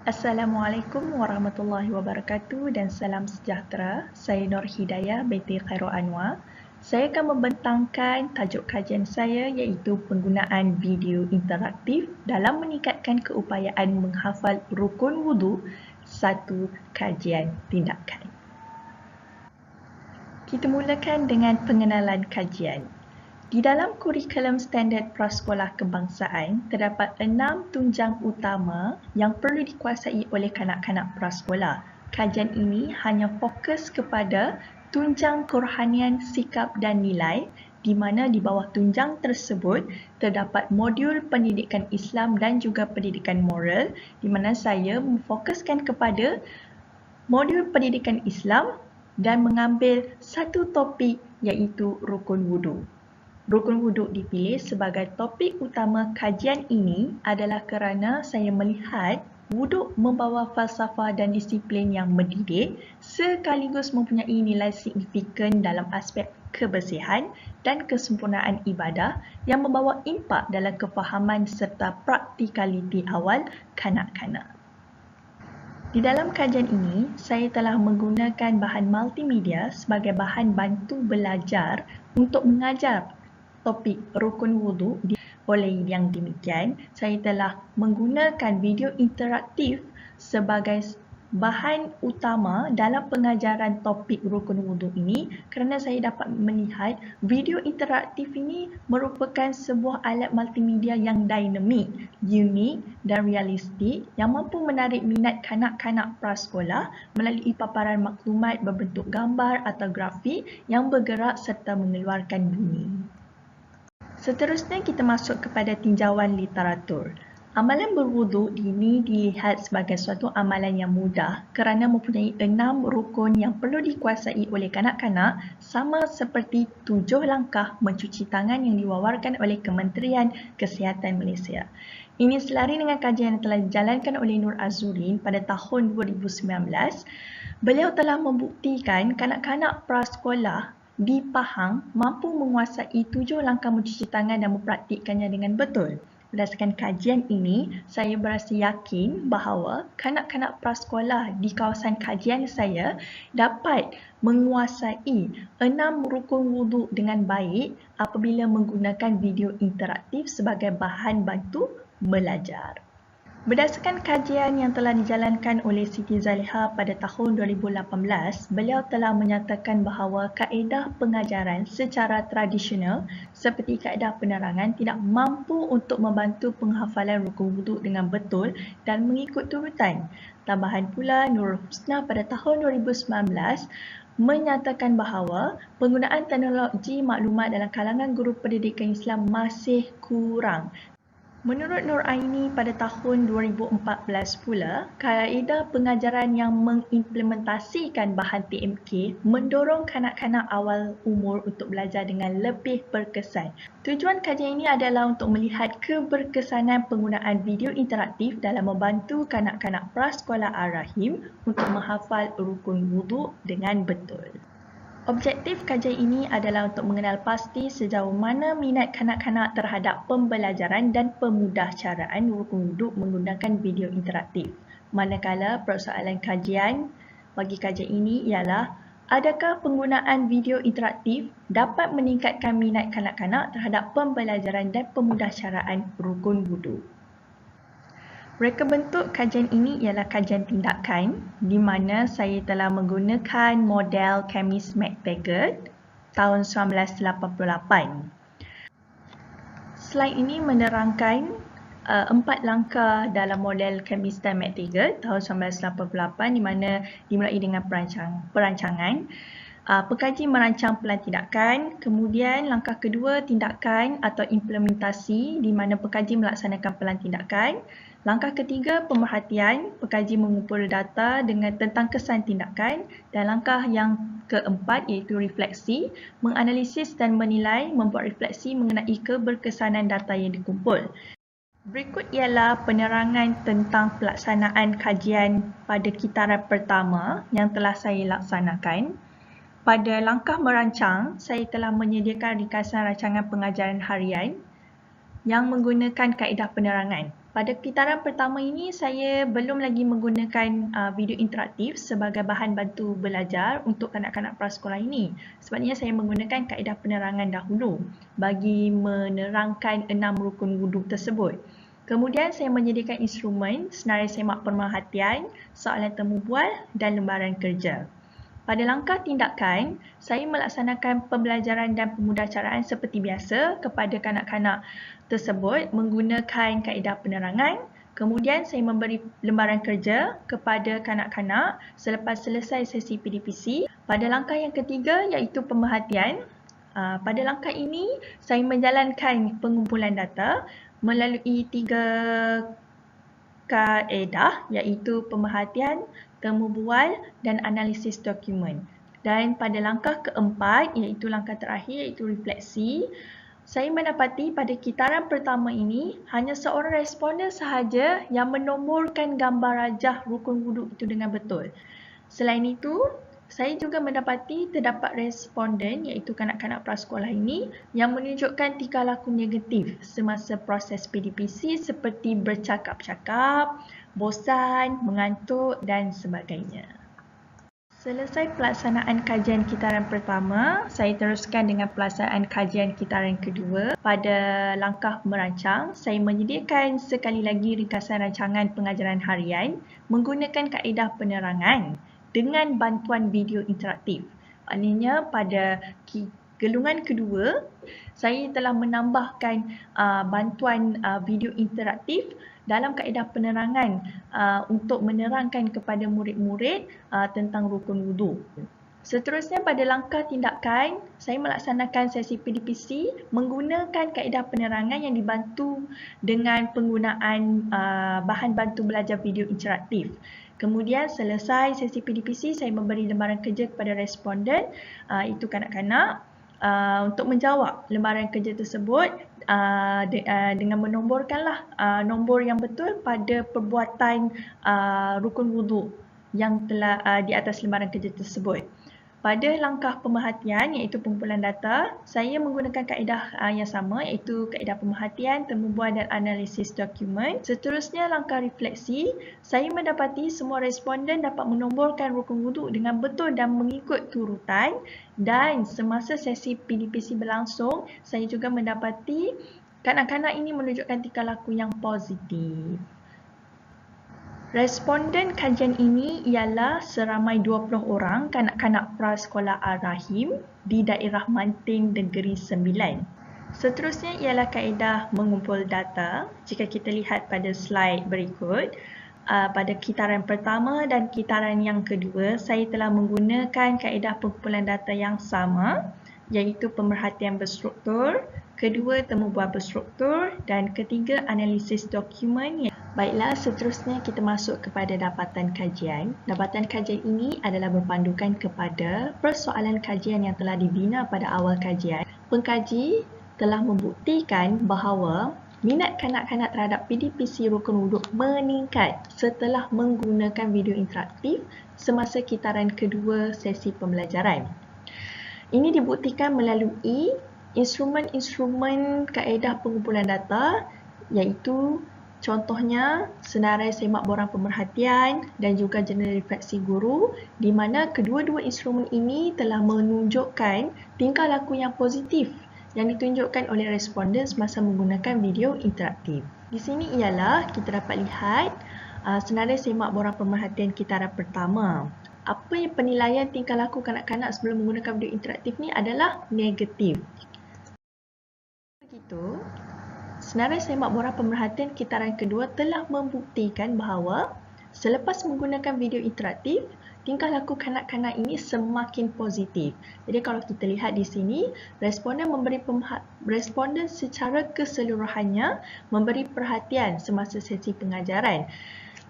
Assalamualaikum warahmatullahi wabarakatuh dan salam sejahtera. Saya Nur Hidayah binti Khairul Anwar. Saya akan membentangkan tajuk kajian saya iaitu penggunaan video interaktif dalam meningkatkan keupayaan menghafal rukun wudu, satu kajian tindakan. Kita mulakan dengan pengenalan kajian. Di dalam kurikulum standard prasekolah kebangsaan, terdapat 6 tunjang utama yang perlu dikuasai oleh kanak-kanak prasekolah. Kajian ini hanya fokus kepada tunjang kerohanian, sikap dan nilai, di mana di bawah tunjang tersebut terdapat modul pendidikan Islam dan juga pendidikan moral, di mana saya memfokuskan kepada modul pendidikan Islam dan mengambil satu topik iaitu rukun wudu. Rukun wudu dipilih sebagai topik utama kajian ini adalah kerana saya melihat wuduk membawa falsafah dan disiplin yang mendidik sekaligus mempunyai nilai signifikan dalam aspek kebersihan dan kesempurnaan ibadah yang membawa impak dalam kefahaman serta praktikaliti awal kanak-kanak. Di dalam kajian ini, saya telah menggunakan bahan multimedia sebagai bahan bantu belajar untuk mengajar topik rukun wudu. Oleh yang demikian, saya telah menggunakan video interaktif sebagai bahan utama dalam pengajaran topik rukun wudu ini kerana saya dapat melihat video interaktif ini merupakan sebuah alat multimedia yang dinamik, unik dan realistik yang mampu menarik minat kanak-kanak prasekolah melalui paparan maklumat berbentuk gambar atau grafik yang bergerak serta mengeluarkan bunyi. Seterusnya kita masuk kepada tinjauan literatur. Amalan berwudu ini dilihat sebagai suatu amalan yang mudah kerana mempunyai 6 rukun yang perlu dikuasai oleh kanak-kanak sama seperti 7 langkah mencuci tangan yang diwawarkan oleh Kementerian Kesihatan Malaysia. Ini selari dengan kajian yang telah dijalankan oleh Nur Azurin pada tahun 2019. Beliau telah membuktikan kanak-kanak prasekolah di Pahang mampu menguasai 7 langkah mencuci tangan dan mempraktikkannya dengan betul. Berdasarkan kajian ini, saya berasa yakin bahawa kanak-kanak prasekolah di kawasan kajian saya dapat menguasai 6 rukun wudu dengan baik apabila menggunakan video interaktif sebagai bahan bantu belajar. Berdasarkan kajian yang telah dijalankan oleh Siti Zaliha pada tahun 2018, beliau telah menyatakan bahawa kaedah pengajaran secara tradisional seperti kaedah penerangan tidak mampu untuk membantu penghafalan rukun wudu dengan betul dan mengikut turutan. Tambahan pula, Nurul Husna pada tahun 2019 menyatakan bahawa penggunaan teknologi maklumat dalam kalangan guru pendidikan Islam masih kurang. Menurut Nur Aini pada tahun 2014 pula, kaedah pengajaran yang mengimplementasikan bahan TMK mendorong kanak-kanak awal umur untuk belajar dengan lebih berkesan. Tujuan kajian ini adalah untuk melihat keberkesanan penggunaan video interaktif dalam membantu kanak-kanak prasekolah Ar-Rahim untuk menghafal rukun wudu dengan betul. Objektif kajian ini adalah untuk mengenal pasti sejauh mana minat kanak-kanak terhadap pembelajaran dan pemudahcaraan rukun wudu menggunakan video interaktif. Manakala persoalan kajian bagi kajian ini ialah adakah penggunaan video interaktif dapat meningkatkan minat kanak-kanak terhadap pembelajaran dan pemudahcaraan rukun wudu. Reka bentuk kajian ini ialah kajian tindakan di mana saya telah menggunakan model Chemist McTaggart tahun 1988. Slide ini menerangkan 4 langkah dalam model Chemist dan McTaggart tahun 1988 di mana dimulai dengan perancangan. Pekaji merancang pelan tindakan, kemudian langkah kedua tindakan atau implementasi di mana pekaji melaksanakan pelan tindakan. Langkah ketiga pemerhatian, pekaji mengumpul data tentang kesan tindakan dan langkah yang keempat iaitu refleksi, menganalisis dan menilai, membuat refleksi mengenai keberkesanan data yang dikumpul. Berikut ialah penerangan tentang pelaksanaan kajian pada kitaran pertama yang telah saya laksanakan. Pada langkah merancang, saya telah menyediakan ringkasan rancangan pengajaran harian yang menggunakan kaedah penerangan. Pada kitaran pertama ini, saya belum lagi menggunakan video interaktif sebagai bahan bantu belajar untuk kanak-kanak prasekolah ini. Sebabnya saya menggunakan kaedah penerangan dahulu bagi menerangkan 6 rukun wuduk tersebut. Kemudian saya menyediakan instrumen, senarai semak pemerhatian, soalan temu bual dan lembaran kerja. Pada langkah tindakan, saya melaksanakan pembelajaran dan pemudacaraan seperti biasa kepada kanak-kanak tersebut menggunakan kaedah penerangan. Kemudian saya memberi lembaran kerja kepada kanak-kanak selepas selesai sesi PDPC. Pada langkah yang ketiga iaitu pemerhatian. Pada langkah ini, saya menjalankan pengumpulan data melalui 3 kaedah iaitu pemerhatian, temu bual dan analisis dokumen. Dan pada langkah keempat iaitu langkah terakhir iaitu refleksi, saya mendapati pada kitaran pertama ini hanya seorang responden sahaja yang menomborkan gambar rajah rukun wuduk itu dengan betul. Selain itu, saya juga mendapati terdapat responden iaitu kanak-kanak prasekolah ini yang menunjukkan tingkah laku negatif semasa proses PDPC seperti bercakap-cakap, bosan, mengantuk dan sebagainya. Selesai pelaksanaan kajian kitaran pertama, saya teruskan dengan pelaksanaan kajian kitaran kedua. Pada langkah merancang, saya menyediakan sekali lagi ringkasan rancangan pengajaran harian menggunakan kaedah penerangan dengan bantuan video interaktif. Maknanya pada gelungan kedua, saya telah menambahkan bantuan video interaktif dalam kaedah penerangan untuk menerangkan kepada murid-murid tentang rukun wuduk. Seterusnya pada langkah tindakan, saya melaksanakan sesi PDPC menggunakan kaedah penerangan yang dibantu dengan penggunaan bahan bantu belajar video interaktif. Kemudian selesai sesi PDPC, saya memberi lembaran kerja kepada responden, itu kanak-kanak, untuk menjawab lembaran kerja tersebut dengan menomborkanlah nombor yang betul pada perbuatan rukun wuduk yang telah di atas lembaran kerja tersebut. Pada langkah pemerhatian iaitu pengumpulan data, saya menggunakan kaedah yang sama iaitu kaedah pemerhatian, temu bual dan analisis dokumen. Seterusnya langkah refleksi, saya mendapati semua responden dapat menomborkan rukun wuduk dengan betul dan mengikut turutan, dan semasa sesi PDPC berlangsung, saya juga mendapati kanak-kanak ini menunjukkan tingkah laku yang positif. Responden kajian ini ialah seramai 20 orang kanak-kanak prasekolah Ar-Rahim di daerah Mantin Negeri Sembilan. Seterusnya ialah kaedah mengumpul data. Jika kita lihat pada slide berikut, pada kitaran pertama dan kitaran yang kedua, saya telah menggunakan kaedah pengumpulan data yang sama, iaitu pemerhatian berstruktur, kedua temu bual berstruktur dan ketiga analisis dokumen. Baiklah, seterusnya kita masuk kepada dapatan kajian. Dapatan kajian ini adalah berpandukan kepada persoalan kajian yang telah dibina pada awal kajian. Pengkaji telah membuktikan bahawa minat kanak-kanak terhadap PDPC rukun wuduk meningkat setelah menggunakan video interaktif semasa kitaran kedua sesi pembelajaran. Ini dibuktikan melalui instrumen-instrumen kaedah pengumpulan data iaitu contohnya senarai semak borang pemerhatian dan juga jurnal refleksi guru, di mana kedua-dua instrumen ini telah menunjukkan tingkah laku yang positif yang ditunjukkan oleh responden semasa menggunakan video interaktif. Di sini ialah kita dapat lihat senarai semak borang pemerhatian kitaran pertama. Apa yang penilaian tingkah laku kanak-kanak sebelum menggunakan video interaktif ni adalah negatif. Begitu, senarai semak borang pemerhatian kitaran kedua telah membuktikan bahawa selepas menggunakan video interaktif, tingkah laku kanak-kanak ini semakin positif. Jadi kalau kita lihat di sini, responden secara keseluruhannya memberi perhatian semasa sesi pengajaran.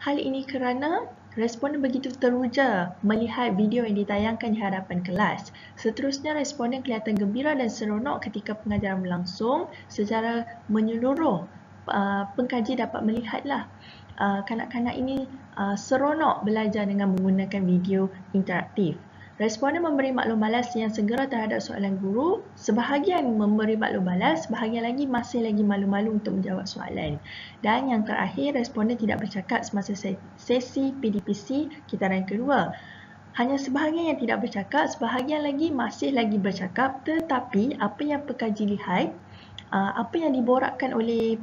Hal ini kerana responden begitu teruja melihat video yang ditayangkan di hadapan kelas. Seterusnya, responden kelihatan gembira dan seronok ketika pengajaran berlangsung. Secara menyeluruh, pengkaji dapat melihatlah kanak-kanak ini seronok belajar dengan menggunakan video interaktif. Responden memberi maklum balas yang segera terhadap soalan guru. Sebahagian memberi maklum balas, sebahagian lagi masih lagi malu-malu untuk menjawab soalan. Dan yang terakhir, responden tidak bercakap semasa sesi PDPC kitaran kedua. Hanya sebahagian yang tidak bercakap, sebahagian lagi masih lagi bercakap, tetapi apa yang pekaji lihat, apa yang diborakkan oleh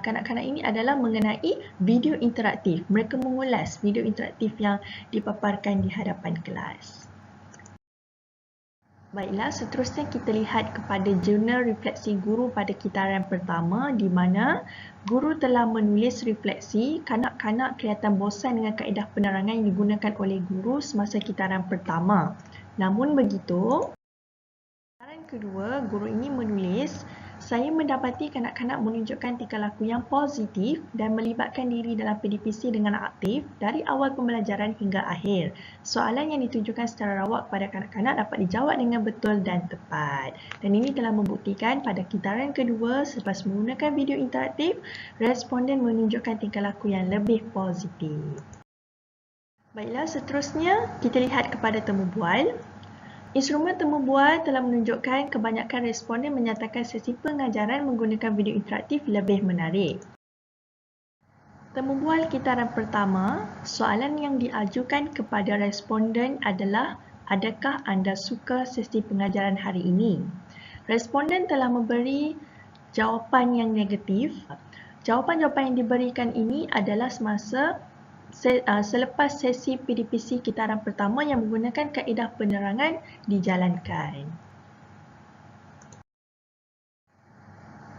kanak-kanak ini adalah mengenai video interaktif. Mereka mengulas video interaktif yang dipaparkan di hadapan kelas. Baiklah, seterusnya kita lihat kepada jurnal refleksi guru pada kitaran pertama di mana guru telah menulis refleksi kanak-kanak kelihatan bosan dengan kaedah penerangan yang digunakan oleh guru semasa kitaran pertama. Namun begitu, kitaran kedua, guru ini menulis, saya mendapati kanak-kanak menunjukkan tingkah laku yang positif dan melibatkan diri dalam PDPC dengan aktif dari awal pembelajaran hingga akhir. Soalan yang ditujukan secara rawak kepada kanak-kanak dapat dijawab dengan betul dan tepat. Dan ini telah membuktikan pada kitaran kedua selepas menggunakan video interaktif, responden menunjukkan tingkah laku yang lebih positif. Baiklah, seterusnya kita lihat kepada temu bual. Instrumen temu bual telah menunjukkan kebanyakan responden menyatakan sesi pengajaran menggunakan video interaktif lebih menarik. Temu bual kitaran pertama, soalan yang diajukan kepada responden adalah, adakah anda suka sesi pengajaran hari ini? Responden telah memberi jawapan yang negatif. Jawapan-jawapan yang diberikan ini adalah selepas sesi PDPC kitaran pertama yang menggunakan kaedah penerangan dijalankan.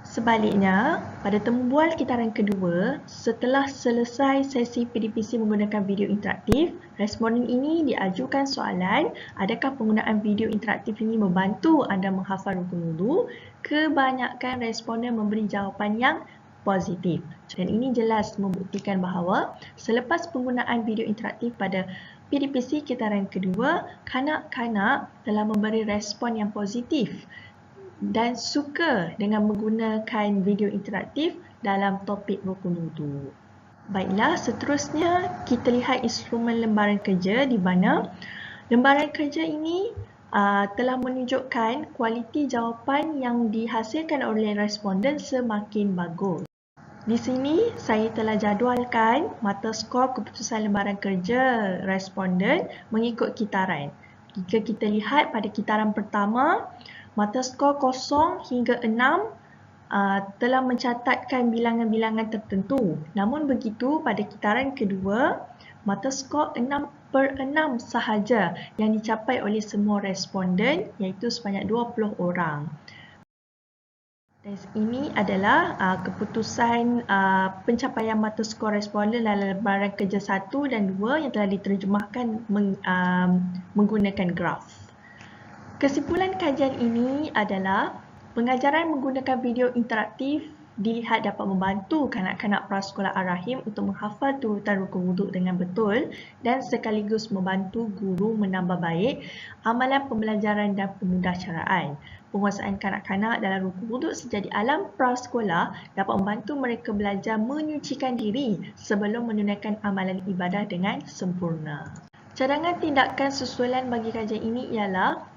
Sebaliknya, pada temu bual kitaran kedua, setelah selesai sesi PDPC menggunakan video interaktif, responden ini diajukan soalan, adakah penggunaan video interaktif ini membantu anda menghafal rukun wudu? Kebanyakan responden memberi jawapan yang positif. Dan ini jelas membuktikan bahawa selepas penggunaan video interaktif pada PDPC kitaran kedua, kanak-kanak telah memberi respon yang positif dan suka dengan menggunakan video interaktif dalam topik rukun wudu. Baiklah, seterusnya kita lihat instrumen lembaran kerja di mana lembaran kerja ini telah menunjukkan kualiti jawapan yang dihasilkan oleh responden semakin bagus. Di sini saya telah jadualkan mata skor keputusan lembaran kerja responden mengikut kitaran. Jika kita lihat pada kitaran pertama, mata skor 0 hingga 6 telah mencatatkan bilangan-bilangan tertentu. Namun begitu, pada kitaran kedua, mata skor 6/6 sahaja yang dicapai oleh semua responden, iaitu sebanyak 20 orang. Dan ini adalah keputusan pencapaian mata skor responden dalam lembaran kerja 1 dan 2 yang telah diterjemahkan menggunakan graf. Kesimpulan kajian ini adalah pengajaran menggunakan video interaktif dilihat dapat membantu kanak-kanak prasekolah Ar-Rahim untuk menghafal turutan rukun wuduk dengan betul dan sekaligus membantu guru menambah baik amalan pembelajaran dan pemudahcaraan. Penguasaan kanak-kanak dalam rukun wuduk sejak di alam prasekolah dapat membantu mereka belajar menyucikan diri sebelum menunaikan amalan ibadah dengan sempurna. Cadangan tindakan susulan bagi kajian ini ialah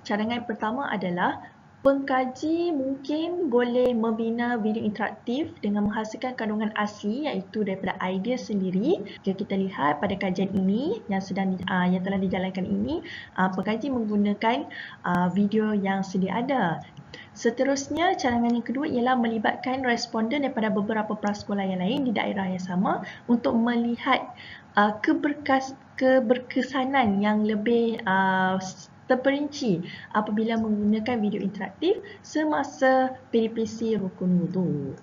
cadangan pertama adalah pengkaji mungkin boleh membina video interaktif dengan menghasilkan kandungan asli iaitu daripada idea sendiri. Jika kita lihat pada kajian ini yang telah dijalankan ini, pengkaji menggunakan video yang sedia ada. Seterusnya, cadangan yang kedua ialah melibatkan responden daripada beberapa prasekolah yang lain di daerah yang sama untuk melihat keberkesanan yang lebih terperinci apabila menggunakan video interaktif semasa PDPC rukun wudu.